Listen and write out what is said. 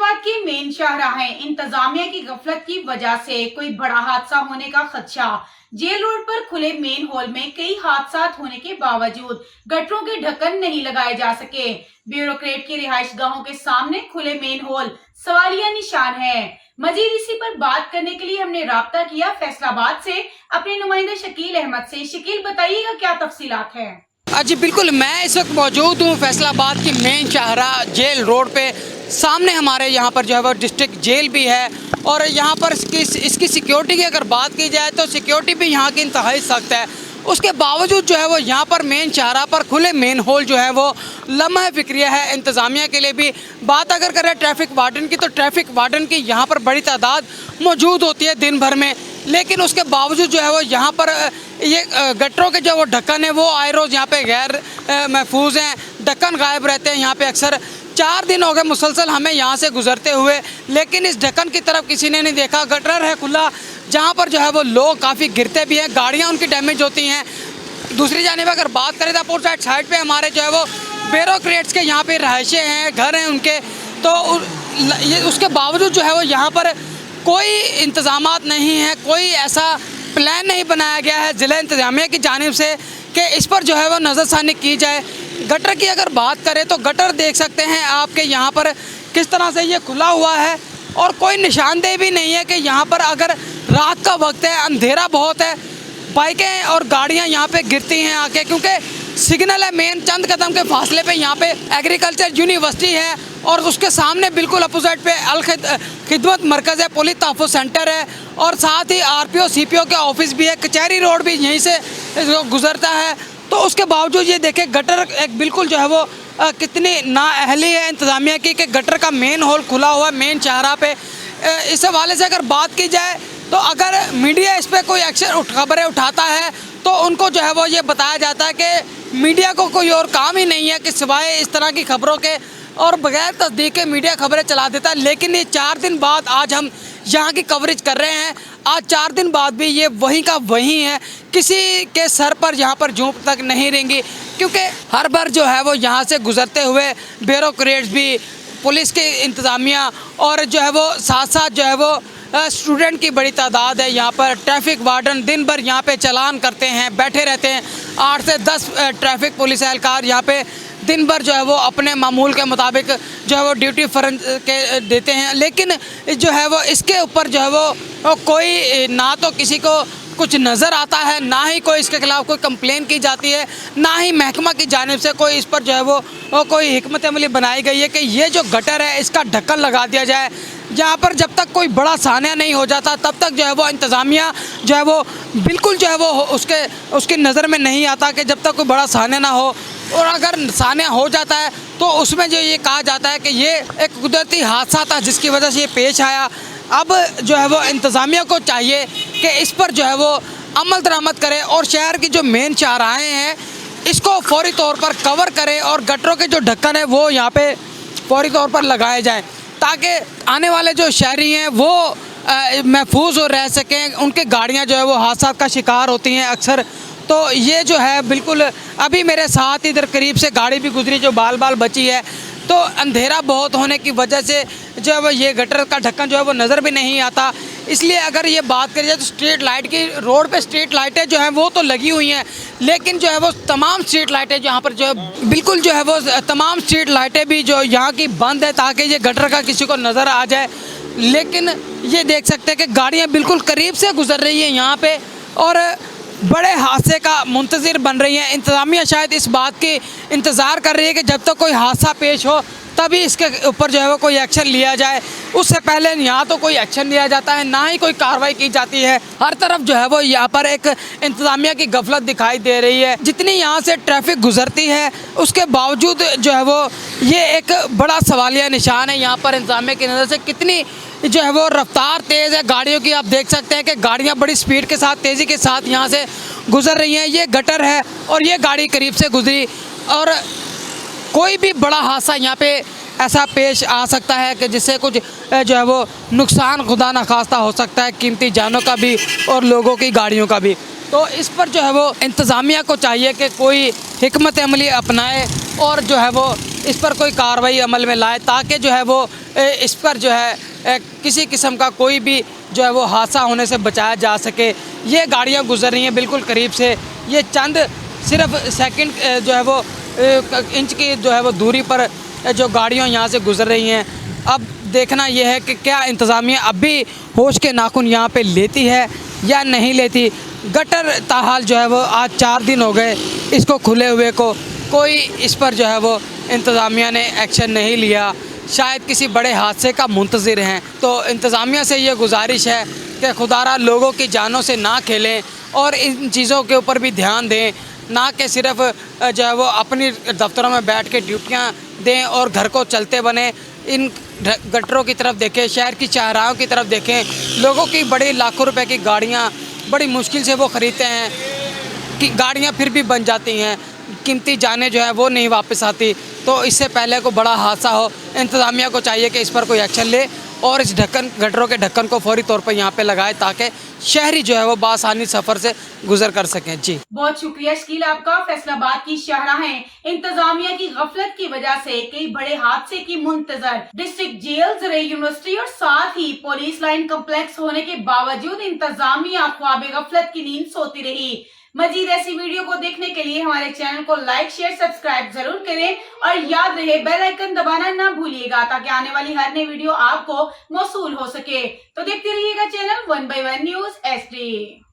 फैसलाबाद के मेन शाहराह इंतजामिया की गफलत की वजह से कोई बड़ा हादसा होने का खदशा। जेल रोड पर खुले मेन हॉल में कई हादसा होने के बावजूद गटरों के ढक्कन नहीं लगाए जा सके। ब्यूरोक्रेट की रिहाइश गाहों के सामने खुले मेन हॉल सवालिया निशान है। मजीद इसी पर बात करने के लिए हमने राब्ता किया फैसलाबाद से अपने नुमाइंदे शकील अहमद से। शकील, बताइएगा क्या तफसीलात है? जी बिल्कुल, मैं इस वक्त मौजूद हूँ फैसलाबाद की मेन शाहराह जेल रोड पे। सामने हमारे यहाँ पर जो है वो डिस्ट्रिक्ट जेल भी है और यहाँ पर इसकी सिक्योरिटी की अगर बात की जाए तो सिक्योरिटी भी यहाँ की इंतहाई सख्त है। उसके बावजूद जो है वो यहाँ पर मेन शाहराह पर खुले मेन होल जो है वो लम्हा फिक्रिया है इंतज़ामिया के लिए भी। बात अगर करें ट्रैफिक वार्डन की तो ट्रैफिक वार्डन की यहाँ पर बड़ी तादाद मौजूद होती है दिन भर में, लेकिन उसके बावजूद जो है वो यहाँ पर ये गटरों के जो वो ढक्कन है वो आए रोज़ यहाँ पे गैर महफूज हैं, ढक्कन गायब रहते हैं यहाँ पे। अक्सर 4 दिन हो गए मुसलसल हमें यहाँ से गुजरते हुए, लेकिन इस ढक्कन की तरफ किसी ने नहीं देखा। गटर है खुला जहाँ पर जो है वो लोग काफ़ी गिरते भी हैं, गाड़ियाँ उनकी डैमेज होती हैं। दूसरी जानिब अगर बात करें तो अपोजिट साइड पे हमारे जो है वो ब्यूरोक्रेट्स के यहाँ पे रहायशें हैं, घर हैं उनके, तो उसके बावजूद जो है वो यहाँ पर कोई इंतज़ामात नहीं है, कोई ऐसा प्लान नहीं बनाया गया है ज़िला इंतज़ामिया की जानिब से कि इस पर जो है वो नज़रसानी की जाए। गटर की अगर बात करें तो गटर देख सकते हैं आपके यहाँ पर किस तरह से ये खुला हुआ है और कोई निशानदेही भी नहीं है कि यहाँ पर अगर रात का वक्त है, अंधेरा बहुत है, बाइकें और गाड़ियाँ यहाँ पे गिरती हैं आके, क्योंकि सिग्नल है मेन, चंद कदम के फासले पे यहाँ पे एग्रीकल्चर यूनिवर्सिटी है और उसके सामने बिल्कुल अपोजिट पे अल खिदमत मरकज़ है, पुलिस तहफ़्फ़ुज़ सेंटर है और साथ ही RPO CPO के ऑफिस भी है, कचहरी रोड भी यहीं से गुजरता है। तो उसके बावजूद ये देखें गटर एक बिल्कुल जो है वो कितनी नाअहली है इंतज़ामिया की कि गटर का मेन होल खुला हुआ है मेन शाहराह पे। इस हवाले से अगर बात की जाए तो अगर मीडिया इस पर कोई एक्शन खबरें उठाता है तो उनको जो है वो ये बताया जाता है कि मीडिया को कोई और काम ही नहीं है कि सिवाय इस तरह की खबरों के, और बगैर तस्दीक के मीडिया खबरें चला देता है। लेकिन ये 4 दिन बाद आज हम यहाँ की कवरेज कर रहे हैं, आज 4 दिन बाद भी ये वहीं का वहीं है, किसी के सर पर यहाँ पर जूं तक नहीं रेंगी, क्योंकि हर बार जो है वो यहाँ से गुजरते हुए ब्यूरोक्रेट्स भी, पुलिस के इंतज़ामिया और जो है वो साथ साथ जो है वो स्टूडेंट की बड़ी तादाद है यहाँ पर। ट्रैफिक वार्डन दिन भर यहाँ पे चालान करते हैं, बैठे रहते हैं। 8 से 10 ट्रैफिक पुलिस एहलकार यहाँ पे दिन भर जो है वो अपने मामूल के मुताबिक जो है वो ड्यूटी फरज के देते हैं, लेकिन जो है वो इसके ऊपर जो है वो कोई ना तो किसी को कुछ नज़र आता है, ना ही कोई इसके ख़िलाफ़ कोई कंप्लेन की जाती है, ना ही महकमा की जानिब से कोई इस पर जो है वो कोई हिकमत अमली बनाई गई है कि ये जो गटर है इसका ढक्कन लगा दिया जाए। यहाँ पर जब तक कोई बड़ा सानिया नहीं हो जाता तब तक जो है वो इंतज़ामिया जो है वो बिल्कुल जो है वो उसकी नज़र में नहीं आता कि जब तक कोई बड़ा सानिया ना हो, और अगर सानिया हो जाता है तो उसमें जो ये कहा जाता है कि ये एक कुदरती हादसा था जिसकी वजह से ये पेश आया। अब जो है वो इंतज़ामिया को चाहिए कि इस पर जो है वो अमल दरामद करे और शहर की जो मेन शाहराहें हैं इसको फौरी तौर पर कवर करें और गटरों के जो ढक्कन है वो यहाँ पे फौरी तौर पर लगाए जाएं, ताकि आने वाले जो शहरी हैं वो महफूज हो रह सकें। उनके गाड़ियाँ जो है वो हादसा का शिकार होती हैं अक्सर। तो ये जो है बिल्कुल अभी मेरे साथ इधर करीब से गाड़ी भी गुजरी जो बाल बची है, तो अंधेरा बहुत होने की वजह से जो है वो ये गटर का ढक्कन जो है वो नज़र भी नहीं आता। इसलिए अगर ये बात करी जाए तो स्ट्रीट लाइट की, रोड पे स्ट्रीट लाइटें जो हैं वो तो लगी हुई हैं, लेकिन जो है वो तमाम स्ट्रीट लाइटें यहाँ पर जो है बिल्कुल जो है वो तमाम स्ट्रीट लाइटें भी जो यहाँ की बंद है ताकि ये गटर का किसी को नज़र आ जाए। लेकिन ये देख सकते हैं कि गाड़ियाँ बिल्कुल करीब से गुजर रही हैं यहाँ पर और बड़े हादसे का मुंतज़िर बन रही हैं। इंतज़ामिया शायद इस बात की इंतज़ार कर रही है कि जब तक कोई हादसा पेश हो तभी इसके ऊपर जो है वो कोई एक्शन लिया जाए। उससे पहले यहाँ तो कोई एक्शन लिया जाता है, ना ही कोई कार्रवाई की जाती है। हर तरफ जो है वो यहाँ पर एक इंतज़ामिया की गफलत दिखाई दे रही है। जितनी यहाँ से ट्रैफिक गुजरती है उसके बावजूद जो है वो ये एक बड़ा सवालिया निशान है यहाँ पर इंतज़ामिया की नज़र से। कितनी जो है वो रफ्तार तेज़ है गाड़ियों की, आप देख सकते हैं कि गाड़ियाँ बड़ी स्पीड के साथ, तेज़ी के साथ यहाँ से गुजर रही हैं। ये गटर है और ये गाड़ी करीब से गुजरी और कोई भी बड़ा हादसा यहाँ पे ऐसा पेश आ सकता है कि जिससे कुछ जो है वो नुकसान खुदा न खास्ता हो सकता है, कीमती जानों का भी और लोगों की गाड़ियों का भी। तो इस पर जो है वो इंतज़ामिया को चाहिए कि कोई हिकमत अमली अपनाए और जो है वो इस पर कोई कार्रवाई अमल में लाए, ताकि जो है वो इस पर जो है किसी किस्म का कोई भी जो है वो हादसा होने से बचाया जा सके। ये गाड़ियाँ गुजर रही हैं बिल्कुल करीब से, ये चंद सिर्फ सेकंड जो है वो इंच की जो है वो दूरी पर जो गाड़ियाँ यहाँ से गुजर रही हैं। अब देखना यह है कि क्या इंतज़ामिया अब भी होश के नाखून यहाँ पे लेती है या नहीं लेती। गटर ताहाल जो है वो आज 4 दिन हो गए इसको खुले हुए को, कोई इस पर जो है वो इंतज़ामिया ने एक्शन नहीं लिया। शायद किसी बड़े हादसे का मुंतज़िर हैं। तो इंतज़ामिया से ये गुजारिश है कि खुदारा लोगों की जानों से ना खेलें और इन चीज़ों के ऊपर भी ध्यान दें, ना कि सिर्फ जो है वो अपनी दफ्तरों में बैठ के ड्यूटियाँ दें और घर को चलते बने। इन गटरों की तरफ देखें, शहर की चाहराहों की तरफ देखें। लोगों की बड़ी लाखों रुपए की गाड़ियाँ बड़ी मुश्किल से वो ख़रीदते हैं कि गाड़ियाँ फिर भी बन जाती हैं, कीमती जानें जो है वो नहीं वापस आती। तो इससे पहले को बड़ा हादसा हो, इंतज़ामिया को चाहिए कि इस पर कोई एक्शन ले और इस गटरों के ढक्कन को फौरी तौर पर यहाँ पे लगाए, ताकि शहरी जो है वो बासानी सफ़र से गुजर कर सकें। जी बहुत शुक्रिया शकील आपका। फैसलाबाद की शाहराहें इंतजामिया की गफलत की वजह से कई बड़े हादसे की मुंतजर। डिस्ट्रिक्ट जेल, ज़राई यूनिवर्सिटी और साथ ही पुलिस लाइन कम्प्लेक्स होने के बावजूद इंतजामिया ख्वाब गफलत की नींद सोती रही। मजीद ऐसी वीडियो को देखने के लिए हमारे चैनल को लाइक, शेयर, सब्सक्राइब जरूर करें और याद रहे बेल आइकन दबाना ना भूलिएगा, ताकि आने वाली हर नई वीडियो आपको मौसूल हो सके। तो देखते रहिएगा चैनल 1 by 1 न्यूज़ HD।